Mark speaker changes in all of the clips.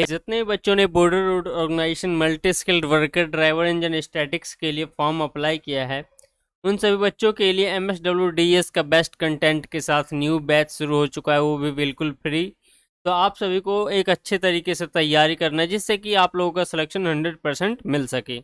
Speaker 1: जितने भी बच्चों ने border road organisation multi skilled worker driver engine statics के लिए फॉर्म अप्लाई किया है, उन सभी बच्चों के लिए MSWDS का बेस्ट कंटेंट के साथ न्यू बैच शुरू हो चुका है, वो भी बिल्कुल फ्री। तो आप सभी को एक अच्छे तरीके से तैयारी करना है जिससे कि आप लोगों का सिलेक्शन 100% मिल सके।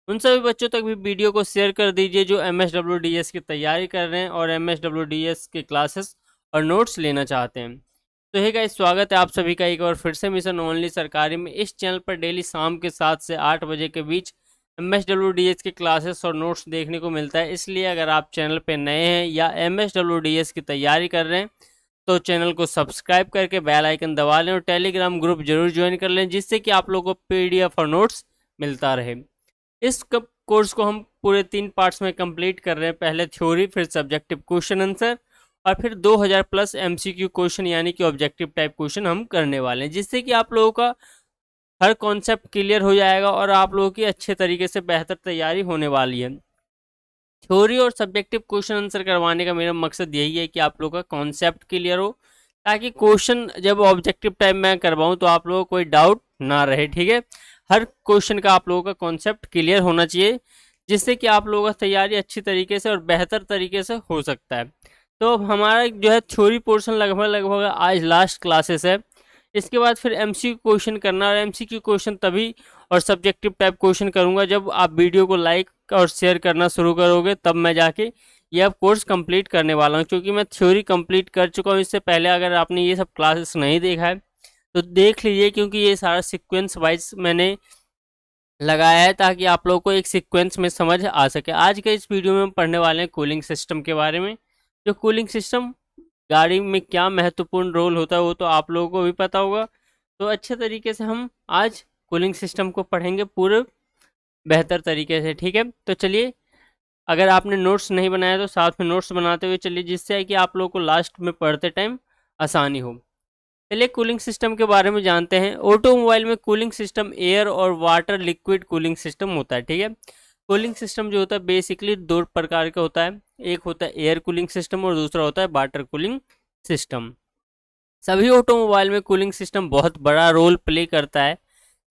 Speaker 1: उन सभी बच्चों तक भी वीडियो को शेयर कर दीजिए जो MSWDS की तैयारी कर रहे हैं और MSWDS के क्लासेस और नोट्स लेना चाहते हैं। तो हे गाइस, स्वागत है आप सभी का एक बार फिर से मिशन ओनली सरकारी में। इस चैनल पर डेली शाम के 7 से 8 बजे के बीच MSWDS के क्लासेस और नोट्स देखने को मिलता है। इसलिए अगर आप चैनल पर नए हैं या MSWDS की तैयारी कर रहे हैं तो चैनल को सब्सक्राइब करके बेल आइकन दबा लें और टेलीग्राम ग्रुप जरूर ज्वाइन कर लें जिससे कि आप लोगों को PDF और नोट्स मिलता रहे। इस कोर्स को हम पूरे 3 पार्ट्स में कंप्लीट कर रहे हैं। पहले थ्योरी, फिर सब्जेक्टिव क्वेश्चन आंसर और फिर 2000 प्लस MCQ क्वेश्चन यानी कि ऑब्जेक्टिव टाइप क्वेश्चन हम करने वाले हैं जिससे कि आप लोगों का हर कॉन्सेप्ट क्लियर हो जाएगा और आप लोगों की अच्छे तरीके से बेहतर तैयारी होने वाली है। थ्योरी और सब्जेक्टिव क्वेश्चन आंसर करवाने का मेरा मकसद यही है कि आप लोगों का कॉन्सेप्ट क्लियर हो, ताकि क्वेश्चन जब ऑब्जेक्टिव टाइप में करवाऊँ तो आप लोगों को कोई डाउट ना रहे। ठीक है, हर क्वेश्चन का आप लोगों का कॉन्सेप्ट क्लियर होना चाहिए जिससे कि आप लोगों का तैयारी अच्छी तरीके से और बेहतर तरीके से हो सकता है। तो हमारा जो है थ्योरी पोर्शन लगभग आज लास्ट क्लासेस है। इसके बाद फिर MCQ क्वेश्चन करना, और MCQ क्वेश्चन तभी और सब्जेक्टिव टाइप क्वेश्चन करूंगा जब आप वीडियो को लाइक और शेयर करना शुरू करोगे, तब मैं जाके ये अब कोर्स कंप्लीट करने वाला हूँ। क्योंकि मैं थ्योरी कंप्लीट कर चुका हूँ इससे पहले। अगर आपने ये सब क्लासेस नहीं देखा है तो देख लीजिए, क्योंकि ये सारा सीक्वेंस वाइज मैंने लगाया है ताकि आप लोगों को एक सीक्वेंस में समझ आ सके। आज के इस वीडियो में हम पढ़ने वाले हैं कूलिंग सिस्टम के बारे में। जो कूलिंग सिस्टम गाड़ी में क्या महत्वपूर्ण रोल होता है वो तो आप लोगों को भी पता होगा। तो अच्छे तरीके से हम आज कूलिंग सिस्टम को पढ़ेंगे पूरे बेहतर तरीके से। ठीक है, तो चलिए, अगर आपने नोट्स नहीं बनाया तो साथ में नोट्स बनाते हुए चलिए, जिससे है कि आप लोगों को लास्ट में पढ़ते टाइम आसानी हो। चलिए कूलिंग सिस्टम के बारे में जानते हैं। ऑटोमोबाइल में कूलिंग सिस्टम एयर और वाटर लिक्विड कूलिंग सिस्टम होता है। ठीक है, कूलिंग सिस्टम जो होता है बेसिकली 2 प्रकार का होता है। एक होता है एयर कूलिंग सिस्टम और दूसरा होता है वाटर कूलिंग सिस्टम। सभी ऑटोमोबाइल में कूलिंग सिस्टम बहुत बड़ा रोल प्ले करता है।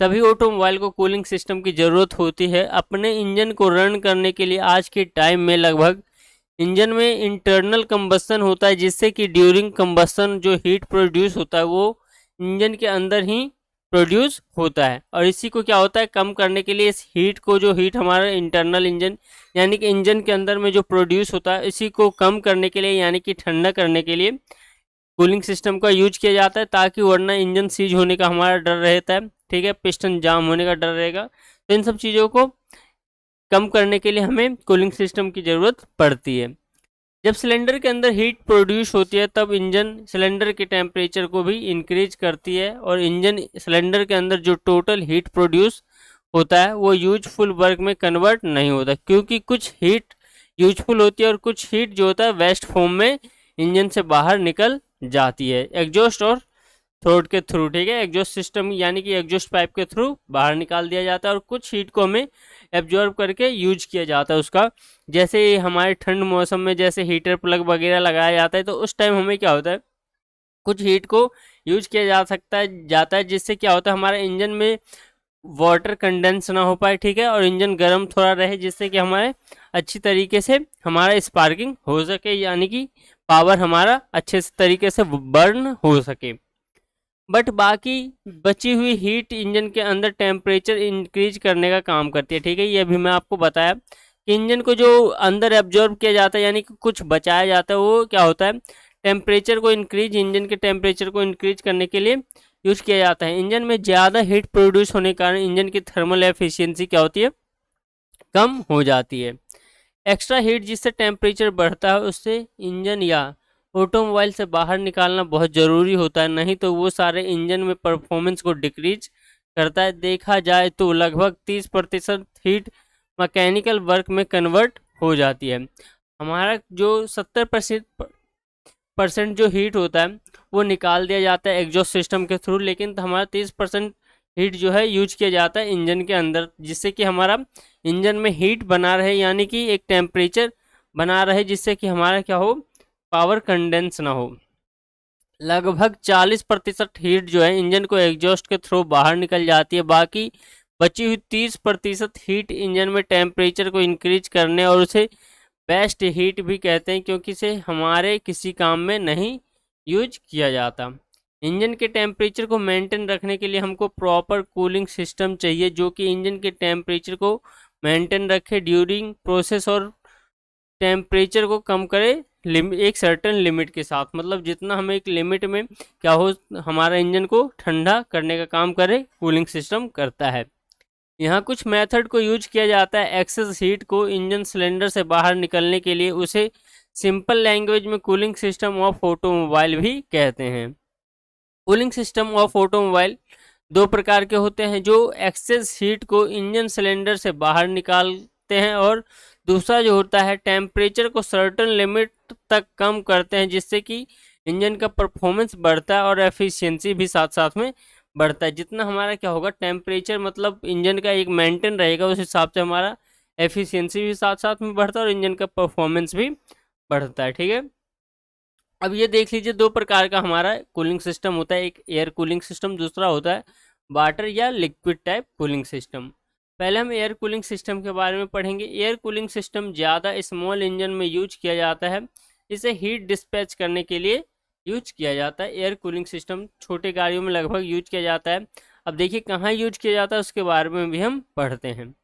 Speaker 1: सभी ऑटोमोबाइल को कूलिंग सिस्टम की ज़रूरत होती है अपने इंजन को रन करने के लिए। आज के टाइम में लगभग इंजन में इंटरनल कंबस्शन होता है जिससे कि ड्यूरिंग कंबस्शन जो हीट प्रोड्यूस होता है वो इंजन के अंदर ही प्रोड्यूस होता है। और इसी को क्या होता है, कम करने के लिए इस हीट को, जो हीट हमारा इंटरनल इंजन यानी कि इंजन के अंदर में जो प्रोड्यूस होता है, इसी को कम करने के लिए यानी कि ठंडा करने के लिए कूलिंग सिस्टम का यूज किया जाता है। ताकि वरना इंजन सीज होने का हमारा डर रहता है। ठीक है, पिस्टन जाम होने का डर रहेगा। तो इन सब चीज़ों को कम करने के लिए हमें कूलिंग सिस्टम की ज़रूरत पड़ती है। जब सिलेंडर के अंदर हीट प्रोड्यूस होती है तब इंजन सिलेंडर के टेम्परेचर को भी इंक्रीज करती है और इंजन सिलेंडर के अंदर जो टोटल हीट प्रोड्यूस होता है वो यूजफुल वर्क में कन्वर्ट नहीं होता, क्योंकि कुछ हीट यूजफुल होती है और कुछ हीट जो होता है वेस्ट फॉर्म में इंजन से बाहर निकल जाती है एग्जॉस्ट और थ्रोट के थ्रू। ठीक है, एग्जॉस्ट सिस्टम यानी कि एग्जॉस्ट पाइप के थ्रू बाहर निकाल दिया जाता है और कुछ हीट को हमें एब्जॉर्ब करके यूज किया जाता है उसका। जैसे हमारे ठंड मौसम में जैसे हीटर प्लग वगैरह लगाया जाता है तो उस टाइम हमें क्या होता है, कुछ हीट को यूज किया जाता है जिससे क्या होता है, हमारे इंजन में वाटर कंडेंस ना हो पाए। ठीक है, और इंजन गर्म थोड़ा रहे जिससे कि हमारे अच्छी तरीके से हमारा स्पार्किंग हो सके, यानी कि पावर हमारा अच्छे तरीके से बर्न हो सके। बट बाकी बची हुई हीट इंजन के अंदर टेम्परेचर इंक्रीज करने का काम करती है। ठीक है, ये भी मैं आपको बताया कि इंजन को जो अंदर एब्जॉर्ब किया जाता है यानी कि कुछ बचाया जाता है, वो क्या होता है, टेम्परेचर को इंक्रीज, इंजन के टेम्परेचर को इंक्रीज करने के लिए यूज किया जाता है। इंजन में ज़्यादा हीट प्रोड्यूस होने के कारण इंजन की थर्मल एफिशिएंसी क्या होती है, कम हो जाती है। एक्स्ट्रा हीट जिससे टेम्परेचर बढ़ता है उससे इंजन या ऑटोमोबाइल से बाहर निकालना बहुत ज़रूरी होता है, नहीं तो वो सारे इंजन में परफॉर्मेंस को डिक्रीज करता है। देखा जाए तो लगभग 30% हीट मैकेनिकल वर्क में कन्वर्ट हो जाती है। हमारा जो 70% जो हीट होता है वो निकाल दिया जाता है एग्जॉस्ट सिस्टम के थ्रू, लेकिन हमारा 30% हीट जो है यूज किया जाता है इंजन के अंदर, जिससे कि हमारा इंजन में हीट बना रहे यानी कि एक टेम्परेचर बना रहे, जिससे कि हमारा क्या हो, पावर कंडेंस ना हो। लगभग 40% हीट जो है इंजन को एग्जॉस्ट के थ्रू बाहर निकल जाती है। बाकी बची हुई 30% हीट इंजन में टेम्परेचर को इंक्रीज करने और उसे बेस्ट हीट भी कहते हैं, क्योंकि इसे हमारे किसी काम में नहीं यूज किया जाता। इंजन के टेम्परेचर को मेंटेन रखने के लिए हमको प्रॉपर कूलिंग सिस्टम चाहिए, जो कि इंजन के टेम्परेचर को मेंटेन रखे ड्यूरिंग प्रोसेस और टेम्परेचर को कम करे एक सर्टेन लिमिट के साथ। मतलब जितना हमें एक लिमिट में क्या हो, हमारा इंजन को ठंडा करने का काम करे, कूलिंग सिस्टम करता है। यहाँ कुछ मेथड को यूज किया जाता है एक्सेस हीट को इंजन सिलेंडर से बाहर निकलने के लिए। उसे सिंपल लैंग्वेज में कूलिंग सिस्टम ऑफ ऑटोमोबाइल भी कहते हैं। कूलिंग सिस्टम ऑफ ऑटोमोबाइल दो प्रकार के होते हैं, जो एक्सेस हीट को इंजन सिलेंडर से बाहर निकालते हैं और दूसरा जो होता है टेम्परेचर को सर्टेन लिमिट तक कम करते हैं, जिससे कि इंजन का परफॉर्मेंस बढ़ता है और एफिशिएंसी भी साथ साथ में बढ़ता है। जितना हमारा क्या होगा टेम्परेचर मतलब इंजन का एक मेंटेन रहेगा, उस हिसाब से हमारा एफिशिएंसी भी साथ साथ में बढ़ता है और इंजन का परफॉर्मेंस भी बढ़ता है। ठीक है, अब ये देख लीजिए दो प्रकार का हमारा कूलिंग सिस्टम होता है, एक एयर कूलिंग सिस्टम, दूसरा होता है वाटर या लिक्विड टाइप कूलिंग सिस्टम। पहले हम एयर कूलिंग सिस्टम के बारे में पढ़ेंगे। एयर कूलिंग सिस्टम ज़्यादा स्मॉल इंजन में यूज किया जाता है, इसे हीट डिस्पैच करने के लिए यूज किया जाता है। एयर कूलिंग सिस्टम छोटे गाड़ियों में लगभग यूज किया जाता है। अब देखिए कहाँ यूज किया जाता है उसके बारे में भी हम पढ़ते हैं।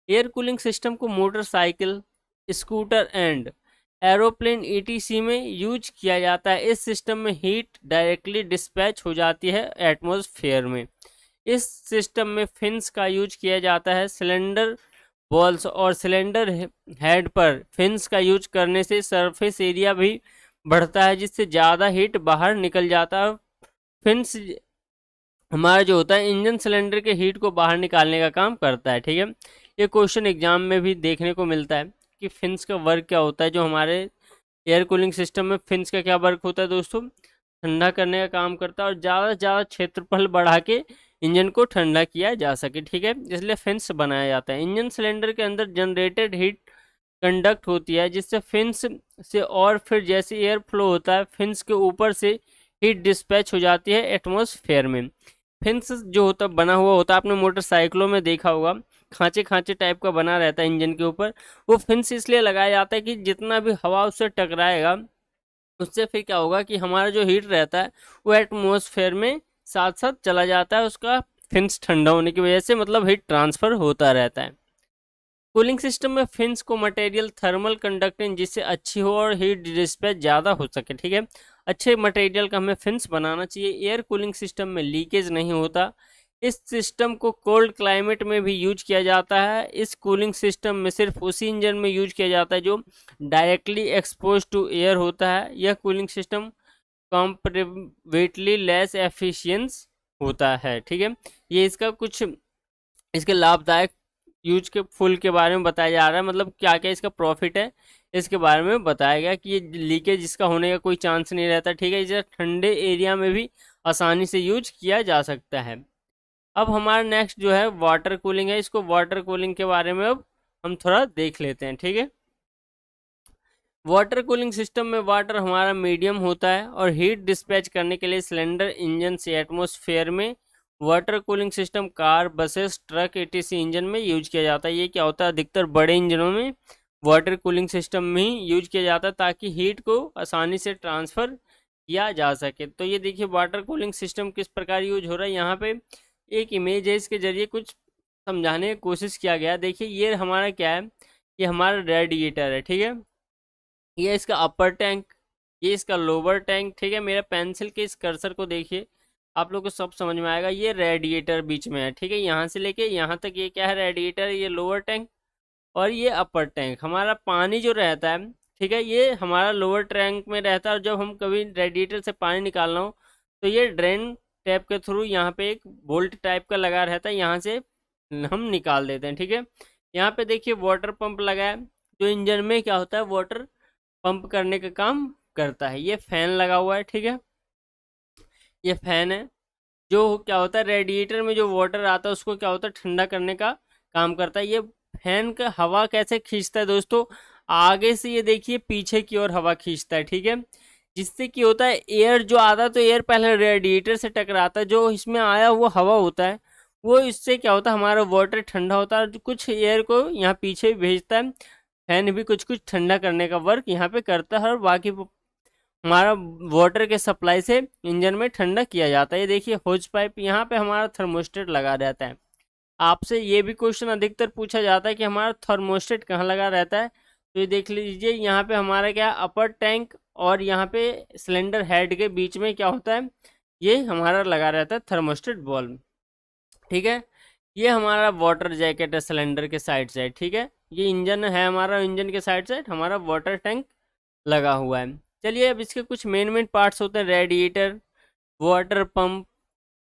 Speaker 1: एयर कूलिंग सिस्टम को motorcycle, scooter and aeroplane etc में यूज किया जाता है। इस सिस्टम में हीट डायरेक्टली डिस्पैच हो जाती है एटमॉस्फेयर में। इस सिस्टम में फिन्स का यूज किया जाता है। सिलेंडर बॉल्स और सिलेंडर हेड पर फिन्स का यूज करने से सरफेस एरिया भी बढ़ता है, जिससे ज़्यादा हीट बाहर निकल जाता है। फिन्स हमारा जो होता है इंजन सिलेंडर के हीट को बाहर निकालने का काम करता है। ठीक है, ये क्वेश्चन एग्जाम में भी देखने को मिलता है कि फिन्स का वर्क क्या होता है। जो हमारे एयर कूलिंग सिस्टम में फिन्स का क्या वर्क होता है दोस्तों, ठंडा करने का काम करता है और ज़्यादा से ज़्यादा क्षेत्रफल बढ़ा के इंजन को ठंडा किया जा सके। ठीक है, इसलिए फिन्स बनाया जाता है। इंजन सिलेंडर के अंदर जनरेटेड हीट कंडक्ट होती है, जिससे फिन्स से और फिर जैसे एयर फ्लो होता है फिन्स के ऊपर से हीट डिस्पैच हो जाती है एटमॉस्फेयर में। फिन्स जो होता बना हुआ होता है, आपने मोटरसाइकिलों में देखा होगा, खांचे खांचे टाइप का बना रहता है इंजन के ऊपर। वो फिन्स इसलिए लगाया जाता है कि जितना भी हवा उससे टकराएगा उससे फिर क्या होगा कि हमारा जो हीट रहता है वो एटमॉस्फेयर में साथ साथ चला जाता है, उसका फिन्स ठंडा होने की वजह से मतलब हीट ट्रांसफ़र होता रहता है। कूलिंग सिस्टम में फिन्स को मटेरियल थर्मल कंडक्टिंग जिससे अच्छी हो और हीट डिस्पैच ज़्यादा हो सके। ठीक है, अच्छे मटेरियल का हमें फिन्स बनाना चाहिए। एयर कूलिंग सिस्टम में लीकेज नहीं होता। इस सिस्टम को कोल्ड क्लाइमेट में भी यूज किया जाता है। इस कूलिंग सिस्टम में सिर्फ उसी इंजन में यूज किया जाता है जो डायरेक्टली एक्सपोज टू एयर होता है। यह cooling system comparatively less efficiency होता है। ठीक है, ये इसका कुछ इसके लाभदायक यूज के फुल के बारे में बताया जा रहा है, मतलब क्या क्या इसका प्रॉफिट है इसके बारे में बताया गया कि ये लीकेज इसका होने का कोई चांस नहीं रहता। ठीक है, इसे ठंडे एरिया में भी आसानी से यूज किया जा सकता है। अब हमारा नेक्स्ट जो है वाटर कूलिंग है। इसको वाटर कूलिंग के बारे में अब हम थोड़ा देख लेते हैं। ठीक है, वाटर कूलिंग सिस्टम में वाटर हमारा मीडियम होता है और हीट डिस्पैच करने के लिए सिलेंडर इंजन से एटमॉस्फेयर में water cooling system car, buses, truck etc engine में यूज किया जाता है। ये क्या होता है, अधिकतर बड़े इंजनों में वाटर कूलिंग सिस्टम में ही यूज किया जाता है ताकि हीट को आसानी से ट्रांसफ़र किया जा सके। तो ये देखिए वाटर कूलिंग सिस्टम किस प्रकार यूज हो रहा है। यहाँ पे एक इमेज है, इसके जरिए कुछ समझाने की कोशिश किया गया। देखिए ये हमारा क्या है, ये हमारा रेडिएटर है। ठीक है, ये इसका अपर टैंक, ये इसका लोअर टैंक। ठीक है, मेरा पेंसिल के इस कर्सर को देखिए, आप लोग को सब समझ में आएगा। ये रेडिएटर बीच में है। ठीक है, यहाँ से लेके यहाँ तक ये क्या है, रेडिएटर, ये लोअर टैंक और ये अपर टैंक। हमारा पानी जो रहता है, ठीक है, ये हमारा लोअर टैंक में रहता है और जब हम कभी रेडिएटर से पानी निकालना हो तो ये ड्रेन टैप के थ्रू यहाँ पे एक बोल्ट टाइप का लगा रहता है, यहाँ से हम निकाल देते हैं। ठीक है, यहाँ पे देखिए वाटर पंप लगा है जो इंजन में क्या होता है वाटर पंप करने का काम करता है। ये फैन लगा हुआ है। ठीक है, ये फैन है जो क्या होता है रेडिएटर में जो वाटर आता है उसको क्या होता है ठंडा करने का काम करता है। ये फैन का हवा कैसे खींचता है दोस्तों, आगे से ये देखिए पीछे की ओर हवा खींचता है। ठीक है, जिससे कि होता है एयर जो आता है, तो एयर पहले रेडिएटर से टकराता है, जो इसमें आया वो हवा होता है, वो इससे क्या होता है हमारा वाटर ठंडा होता है, और जो कुछ एयर को यहाँ पीछे भेजता है। फैन भी कुछ कुछ ठंडा करने का वर्क यहाँ पे करता है, और बाकी हमारा वाटर के सप्लाई से इंजन में ठंडा किया जाता है। ये देखिए होज पाइप, यहाँ पे हमारा थर्मोस्टेट लगा रहता है। आपसे ये भी क्वेश्चन अधिकतर पूछा जाता है कि हमारा थर्मोस्टेट कहाँ लगा रहता है, तो ये देख लीजिए यहाँ पे हमारा क्या अपर टैंक और यहाँ पे सिलेंडर हेड के बीच में क्या होता है, ये हमारा लगा रहता है थर्मोस्टेट बॉल्व। ठीक है, ये हमारा वाटर जैकेट है सिलेंडर के साइड साइड। ठीक है, ये इंजन है हमारा, इंजन के साइड साइड हमारा वाटर टैंक लगा हुआ है। चलिए अब इसके कुछ मेन मेन पार्ट्स होते हैं, radiator, water pump,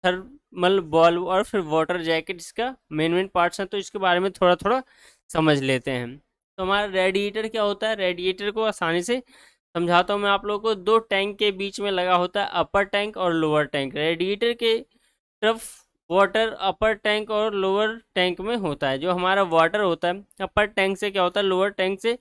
Speaker 1: thermal valve और फिर वाटर जैकेट, इसका मेन मेन पार्ट्स हैं, तो इसके बारे में थोड़ा थोड़ा समझ लेते हैं। तो हमारा रेडिएटर क्या होता है, रेडिएटर को आसानी से समझाता हूँ मैं आप लोगों को। दो टैंक के बीच में लगा होता है अपर टैंक और लोअर टैंक। रेडिएटर के तरफ वाटर अपर टैंक और लोअर टैंक में होता है। जो हमारा वाटर होता है अपर टैंक से क्या होता है लोअर टैंक से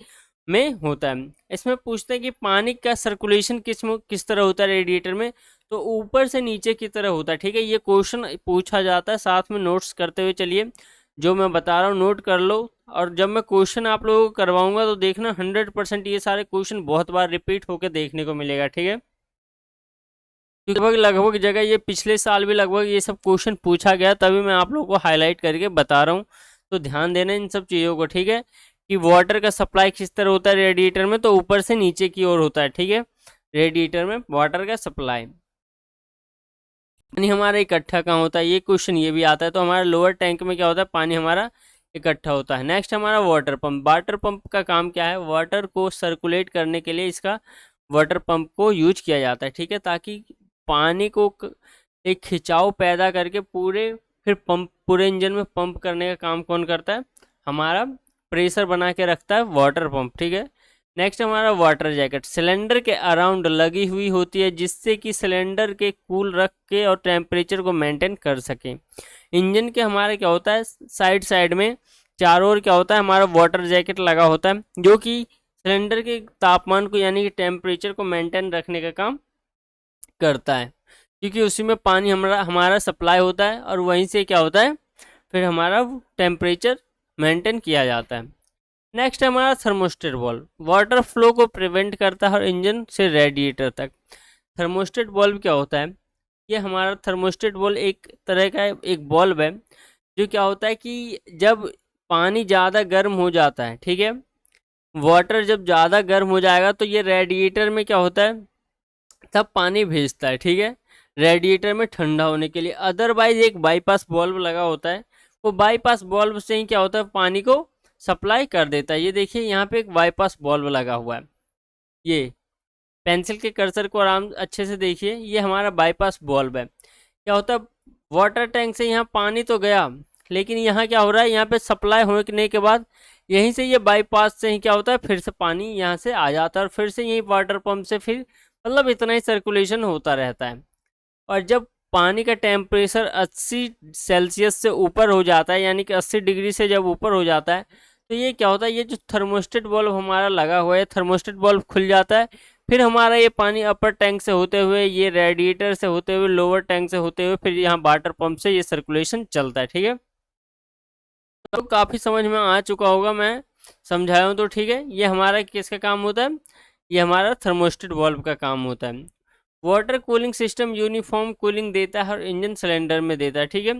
Speaker 1: में होता है। इसमें पूछते हैं कि पानी का सर्कुलेशन किस तरह होता है रेडिएटर में, तो ऊपर से नीचे की तरह होता है। ठीक है, ये क्वेश्चन पूछा जाता है, साथ में नोट्स करते हुए चलिए, जो मैं बता रहा हूँ नोट कर लो, और जब मैं क्वेश्चन आप लोगों को करवाऊंगा तो देखना 100% ये सारे क्वेश्चन बहुत बार रिपीट होकर देखने को मिलेगा। ठीक है, लगभग लगभग जगह ये पिछले साल भी लगभग ये सब क्वेश्चन पूछा गया, तभी मैं आप लोगों को हाईलाइट करके बता रहा हूँ, तो ध्यान देना इन सब चीज़ों को। ठीक है, कि वाटर का सप्लाई किस तरह होता है रेडिएटर में, तो ऊपर से नीचे की ओर होता है। ठीक है, रेडिएटर में वाटर का सप्लाई, पानी हमारा इकट्ठा कहाँ होता है, ये क्वेश्चन ये भी आता है। तो हमारा लोअर टैंक में क्या होता है, पानी हमारा इकट्ठा होता है। नेक्स्ट हमारा वाटर पंप। वाटर पंप का काम क्या है, वाटर को सर्कुलेट करने के लिए इसका वाटर पंप को यूज किया जाता है। ठीक है, ताकि पानी को एक खिंचाव पैदा करके फिर पंप पूरे इंजन में पंप करने का काम कौन करता है, हमारा प्रेशर बना के रखता है वाटर पंप। ठीक है, नेक्स्ट हमारा वाटर जैकेट सिलेंडर के अराउंड लगी हुई होती है, जिससे कि सिलेंडर के कूल रख के और टेम्परेचर को मेंटेन कर सके। इंजन के हमारे क्या होता है साइड साइड में चारों ओर क्या होता है हमारा वाटर जैकेट लगा होता है, जो कि सिलेंडर के तापमान को यानी कि टेम्परेचर को मेंटेन रखने का काम करता है, क्योंकि उसी में पानी हमारा सप्लाई होता है, और वहीं से क्या होता है फिर हमारा टेम्परेचर मेंटेन किया जाता है। नेक्स्ट है हमारा थर्मोस्टेट बॉल्व, वाटर फ्लो को प्रिवेंट करता है और इंजन से रेडिएटर तक। थर्मोस्टेट बॉल्व क्या होता है, ये हमारा थर्मोस्टेट बॉल्व एक तरह का एक बॉल्व है, जो क्या होता है कि जब पानी ज़्यादा गर्म हो जाता है, ठीक है, वाटर जब ज़्यादा गर्म हो जाएगा तो ये रेडिएटर में क्या होता है तब पानी भेजता है। ठीक है, रेडिएटर में ठंडा होने के लिए। अदरवाइज एक बाईपास बॉल्व लगा होता है, वो बाईपास बॉल्व से ही क्या होता है पानी को सप्लाई कर देता है। ये देखिए यहाँ पे एक बाईपास बॉल्व लगा हुआ है, ये पेंसिल के कर्सर को आराम अच्छे से देखिए, ये हमारा बाईपास बॉल्व है। क्या होता है वाटर टैंक से यहाँ पानी तो गया, लेकिन यहाँ क्या हो रहा है यहाँ पे सप्लाई होने के बाद यहीं से ये बाईपास से ही क्या होता है फिर से पानी यहाँ से आ जाता है, और फिर से यही वाटर पंप से फिर मतलब इतना ही सर्कुलेशन होता रहता है। और जब पानी का टेम्परेचर 80 सेल्सियस से ऊपर हो जाता है, यानी कि 80 डिग्री से जब ऊपर हो जाता है, तो ये क्या होता है ये जो थर्मोस्टेट बल्ब हमारा लगा हुआ है थर्मोस्टेट बल्ब खुल जाता है। फिर हमारा ये पानी अपर टैंक से होते हुए ये रेडिएटर से होते हुए लोअर टैंक से होते हुए फिर यहाँ वाटर पंप से ये सर्कुलेशन चलता है। ठीक है, तो काफ़ी समझ में आ चुका होगा, मैं समझाया हूँ तो ठीक है। ये हमारा किसका काम होता है, ये हमारा थर्मोस्टेट बल्ब का काम होता है। Water cooling system uniform cooling देता है और इंजन सिलेंडर में देता है। ठीक है,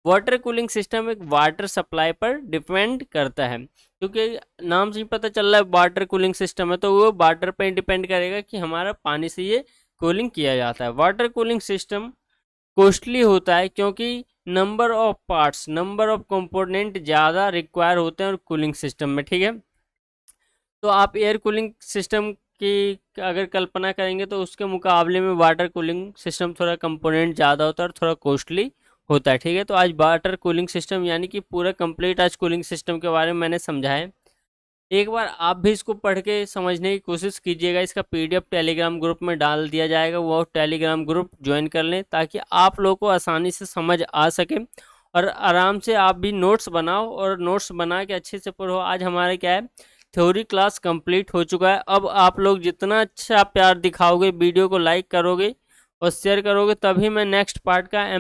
Speaker 1: वाटर कूलिंग सिस्टम एक वाटर सप्लाई पर डिपेंड करता है, क्योंकि नाम से ही पता चल रहा है वाटर कूलिंग सिस्टम है, तो वो वाटर पर डिपेंड करेगा कि हमारा पानी से ये कूलिंग किया जाता है। वाटर कूलिंग सिस्टम कॉस्टली होता है, क्योंकि number of parts number of component ज़्यादा रिक्वायर होते हैं और कूलिंग सिस्टम में। ठीक है, तो आप एयर कूलिंग सिस्टम की अगर कल्पना करेंगे तो उसके मुकाबले में वाटर कूलिंग सिस्टम थोड़ा कंपोनेंट ज़्यादा होता है और थोड़ा कॉस्टली होता है। ठीक है, तो आज वाटर कूलिंग सिस्टम यानी कि पूरा कंप्लीट आज कूलिंग सिस्टम के बारे में मैंने समझाया। एक बार आप भी इसको पढ़ के समझने की कोशिश कीजिएगा। इसका पीडीएफ टेलीग्राम ग्रुप में डाल दिया जाएगा, वो टेलीग्राम ग्रुप ज्वाइन कर लें ताकि आप लोगों को आसानी से समझ आ सके और आराम से आप भी नोट्स बनाओ और नोट्स बना के अच्छे से पढ़ो। आज हमारे क्या है थ्योरी क्लास कंप्लीट हो चुका है। अब आप लोग जितना अच्छा प्यार दिखाओगे, वीडियो को लाइक करोगे और शेयर करोगे, तभी मैं नेक्स्ट पार्ट का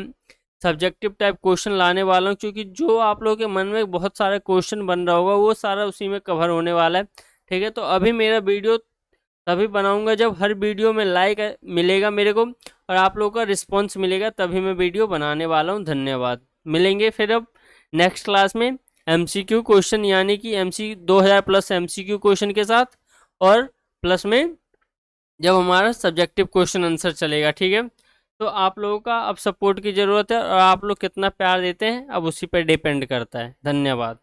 Speaker 1: सब्जेक्टिव टाइप क्वेश्चन लाने वाला हूँ, क्योंकि जो आप लोगों के मन में बहुत सारा क्वेश्चन बन रहा होगा वो सारा उसी में कवर होने वाला है। ठीक है, तो अभी मेरा वीडियो तभी बनाऊंगा जब हर वीडियो में लाइक मिलेगा मेरे को और आप लोगों का रिस्पॉन्स मिलेगा, तभी मैं वीडियो बनाने वाला हूँ। धन्यवाद। मिलेंगे फिर अब नेक्स्ट क्लास में एमसीक्यू क्वेश्चन, यानी कि 2000 प्लस एमसीक्यू क्वेश्चन के साथ, और प्लस में जब हमारा सब्जेक्टिव क्वेश्चन आंसर चलेगा। ठीक है, तो आप लोगों का अब सपोर्ट की ज़रूरत है और आप लोग कितना प्यार देते हैं अब उसी पर डिपेंड करता है। धन्यवाद।